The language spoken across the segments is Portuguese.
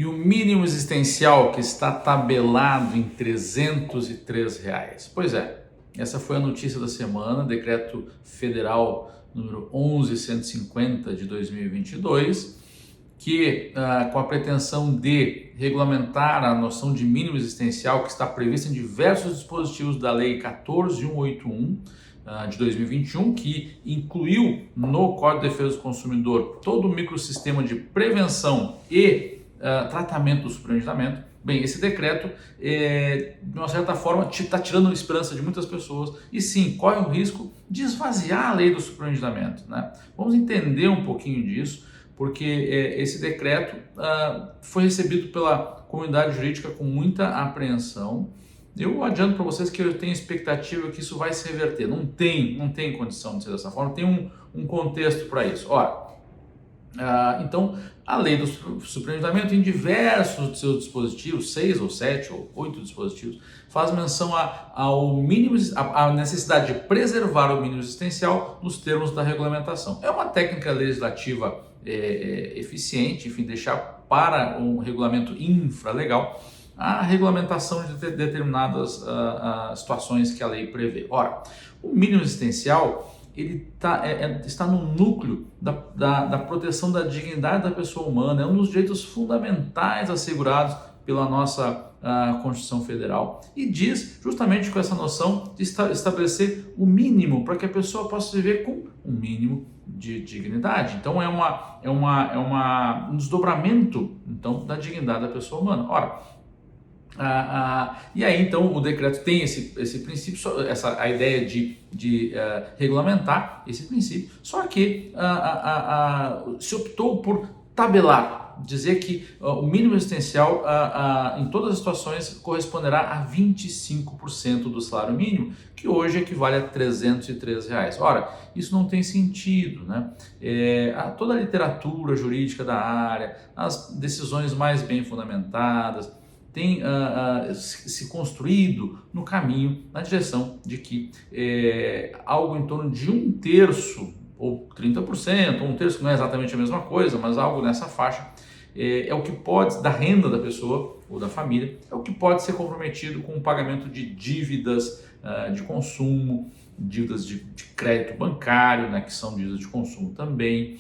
E o mínimo existencial que está tabelado em R$ 303. Pois é, essa foi a notícia da semana, decreto federal número 11.150 de 2022, que com a pretensão de regulamentar a noção de mínimo existencial que está prevista em diversos dispositivos da Lei 14.181 de 2021, que incluiu no Código de Defesa do Consumidor todo o microsistema de prevenção e tratamento do superendividamento. Bem, esse decreto, de uma certa forma, está tirando a esperança de muitas pessoas e sim, corre o risco de esvaziar a lei do superendividamento, né? Vamos entender um pouquinho disso, porque esse decreto foi recebido pela comunidade jurídica com muita apreensão. Eu adianto para vocês que eu tenho expectativa que isso vai se reverter. Não tem condição de ser dessa forma, tem um contexto para isso. Ora, então, a lei do superendividamento, em diversos de seus dispositivos, 6 ou 7 ou 8 dispositivos, faz menção ao mínimo, à necessidade de preservar o mínimo existencial nos termos da regulamentação. É uma técnica legislativa eficiente, enfim, deixar para um regulamento infralegal a regulamentação de determinadas situações que a lei prevê. Ora, o mínimo existencial ele está no núcleo da proteção da dignidade da pessoa humana, é um dos direitos fundamentais assegurados pela nossa Constituição Federal e diz justamente com essa noção de estabelecer o mínimo para que a pessoa possa viver com um mínimo de dignidade. Então é um desdobramento então, da dignidade da pessoa humana. Ora, e aí então o decreto tem esse princípio, a ideia de regulamentar esse princípio, só que se optou por tabelar, dizer que o mínimo existencial em todas as situações corresponderá a 25% do salário mínimo, que hoje equivale a R$ 303. Ora, isso não tem sentido, né? Toda a literatura jurídica da área, as decisões mais bem fundamentadas, tem se construído no caminho, na direção de que algo em torno de 1/3 ou 30%, ou 1/3, que não é exatamente a mesma coisa, mas algo nessa faixa, é o que pode, da renda da pessoa ou da família, é o que pode ser comprometido com o pagamento de dívidas de consumo, dívidas de crédito bancário, né, que são dívidas de consumo também.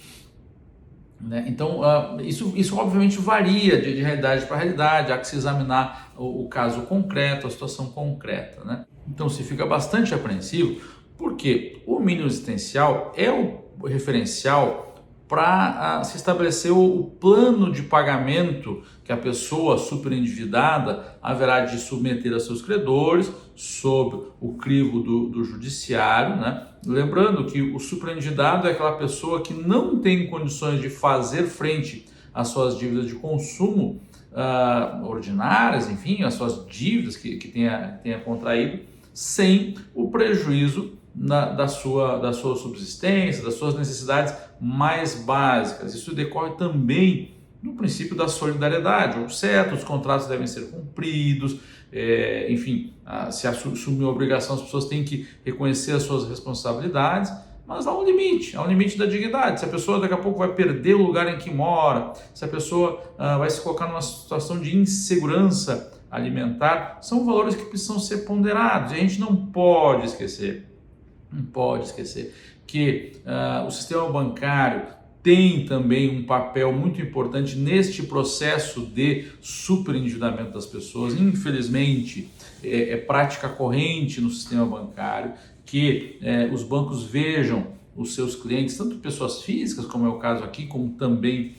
Né? Então, isso obviamente varia de realidade para realidade, há que se examinar o caso concreto, a situação concreta. Né? Então, se fica bastante apreensivo, porque o mínimo existencial é o referencial para se estabelecer o plano de pagamento que a pessoa superendividada haverá de submeter a seus credores sob o crivo do judiciário, né? Lembrando que o superendividado é aquela pessoa que não tem condições de fazer frente às suas dívidas de consumo ordinárias, enfim, às suas dívidas que tenha contraído, sem o prejuízo da sua subsistência, das suas necessidades mais básicas. Isso decorre também do princípio da solidariedade, ou certos contratos devem ser cumpridos, enfim, se assumir a obrigação, as pessoas têm que reconhecer as suas responsabilidades, mas há um limite da dignidade. Se a pessoa daqui a pouco vai perder o lugar em que mora, se a pessoa vai se colocar numa situação de insegurança alimentar, são valores que precisam ser ponderados, e a gente não pode esquecer que o sistema bancário tem também um papel muito importante neste processo de superendividamento das pessoas. Infelizmente, é prática corrente no sistema bancário que os bancos vejam os seus clientes, tanto pessoas físicas, como é o caso aqui, como também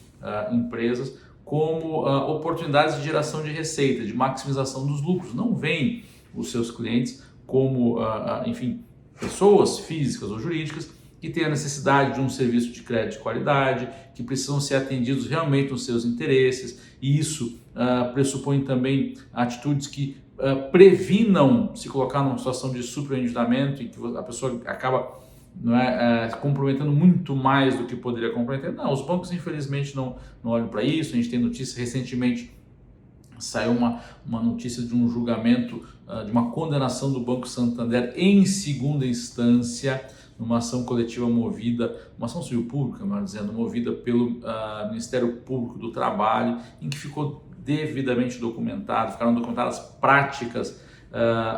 empresas, como oportunidades de geração de receita, de maximização dos lucros. Não veem os seus clientes como, enfim, pessoas físicas ou jurídicas que têm a necessidade de um serviço de crédito de qualidade, que precisam ser atendidos realmente nos seus interesses, e isso pressupõe também atitudes que previnam se colocar numa situação de superendividamento e que a pessoa acaba comprometendo muito mais do que poderia comprometer. Não, os bancos infelizmente não olham para isso. A gente tem notícia recentemente, saiu uma notícia de um julgamento, de uma condenação do Banco Santander em segunda instância, numa ação coletiva movida, uma ação civil pública, melhor dizendo, movida pelo Ministério Público do Trabalho, em que ficou devidamente documentado, ficaram documentadas práticas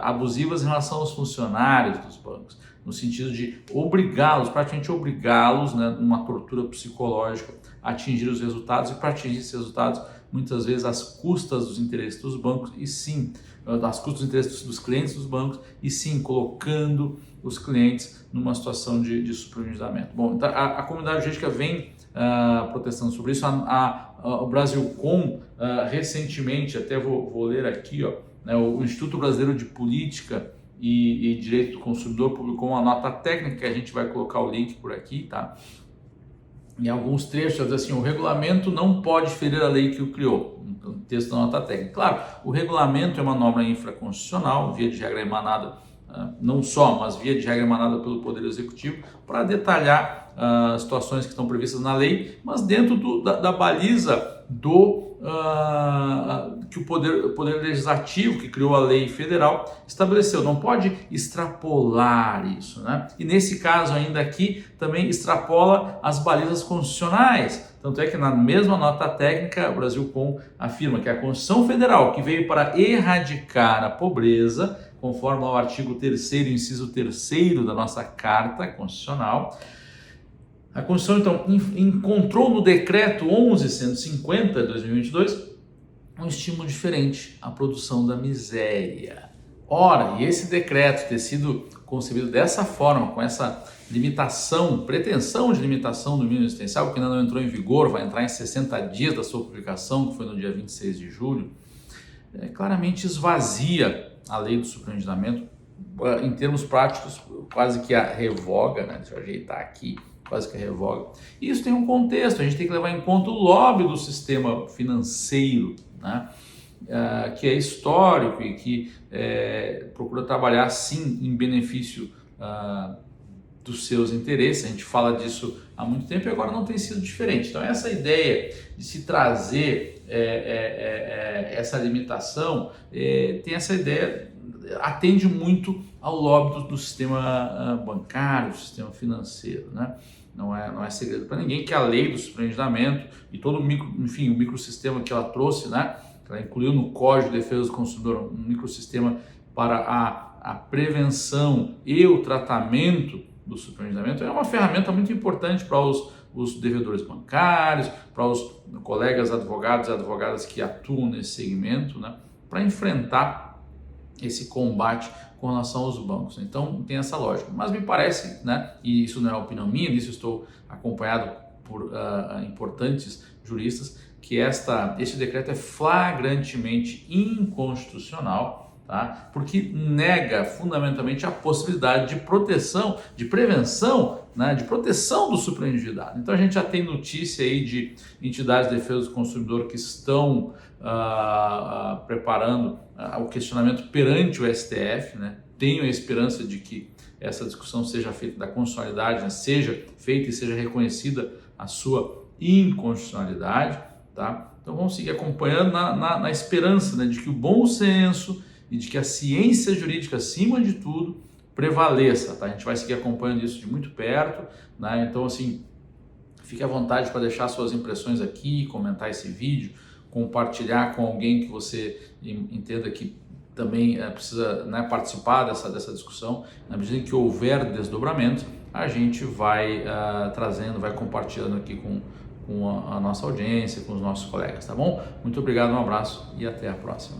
abusivas em relação aos funcionários dos bancos, no sentido de obrigá-los, praticamente obrigá-los, né, numa tortura psicológica, a atingir os resultados, e para atingir esses resultados, muitas vezes às custas dos interesses dos bancos, e sim, às custas dos interesses dos clientes dos bancos, e sim, colocando os clientes numa situação de superendividamento. Bom, então a comunidade jurídica vem protestando sobre isso. O Brasilcom recentemente, até vou ler aqui, ó, né, o Instituto Brasileiro de Política e Direito do Consumidor publicou uma nota técnica, que a gente vai colocar o link por aqui, tá? Em alguns trechos, assim, o regulamento não pode ferir a lei que o criou. Então, texto da nota técnica. Claro, o regulamento é uma norma infraconstitucional, via de regra emanada, não só, mas via de regra emanada pelo Poder Executivo, para detalhar situações que estão previstas na lei, mas dentro da baliza que o poder Legislativo, que criou a lei federal, estabeleceu. Não pode extrapolar isso, né? E nesse caso ainda aqui também extrapola as balizas constitucionais. Tanto é que na mesma nota técnica, o Brasilcom afirma que a Constituição Federal, que veio para erradicar a pobreza, conforme o artigo 3º, inciso 3º da nossa Carta Constitucional, a Constituição, então, encontrou no Decreto 11.150 de 2022 um estímulo diferente à produção da miséria. Ora, e esse decreto ter sido concebido dessa forma, com essa limitação, pretensão de limitação do mínimo existencial, que ainda não entrou em vigor, vai entrar em 60 dias da sua publicação, que foi no dia 26 de julho, claramente esvazia a lei do superendividamento, em termos práticos, quase que a revoga, né? Deixa eu ajeitar aqui, quase que a revoga. E isso tem um contexto, a gente tem que levar em conta o lobby do sistema financeiro, né? Que é histórico e que procura trabalhar sim em benefício dos seus interesses. A gente fala disso há muito tempo e agora não tem sido diferente. Então essa ideia de se trazer essa limitação, tem essa ideia, atende muito ao lobby do sistema bancário, do sistema financeiro, né? Não é segredo para ninguém que a lei do superendividamento e todo o microsistema que ela trouxe, né? Ela incluiu no Código de Defesa do Consumidor um microsistema para a prevenção e o tratamento do superendividamento, é uma ferramenta muito importante para os devedores bancários, para os colegas advogados e advogadas que atuam nesse segmento, né? Para enfrentar esse combate com relação aos bancos. Então tem essa lógica, mas me parece, né, e isso não é opinião minha, nisso estou acompanhado por importantes juristas, que este decreto é flagrantemente inconstitucional, tá? Porque nega fundamentalmente a possibilidade de proteção, de prevenção, né, de proteção do superendividado. Então a gente já tem notícia aí de entidades de defesa do consumidor que estão preparando o questionamento perante o STF, né? Tenho a esperança de que essa discussão seja feita da constitucionalidade, né? Seja feita e seja reconhecida a sua inconstitucionalidade, tá? Então vamos seguir acompanhando na esperança, né, de que o bom senso e de que a ciência jurídica, acima de tudo, prevaleça, tá? A gente vai seguir acompanhando isso de muito perto, né? Então, assim, fique à vontade para deixar suas impressões aqui, comentar esse vídeo, compartilhar com alguém que você entenda que também precisa, né, participar dessa discussão. Na medida em que houver desdobramentos, a gente vai trazendo, vai compartilhando aqui com a nossa audiência, com os nossos colegas, tá bom? Muito obrigado, um abraço e até a próxima.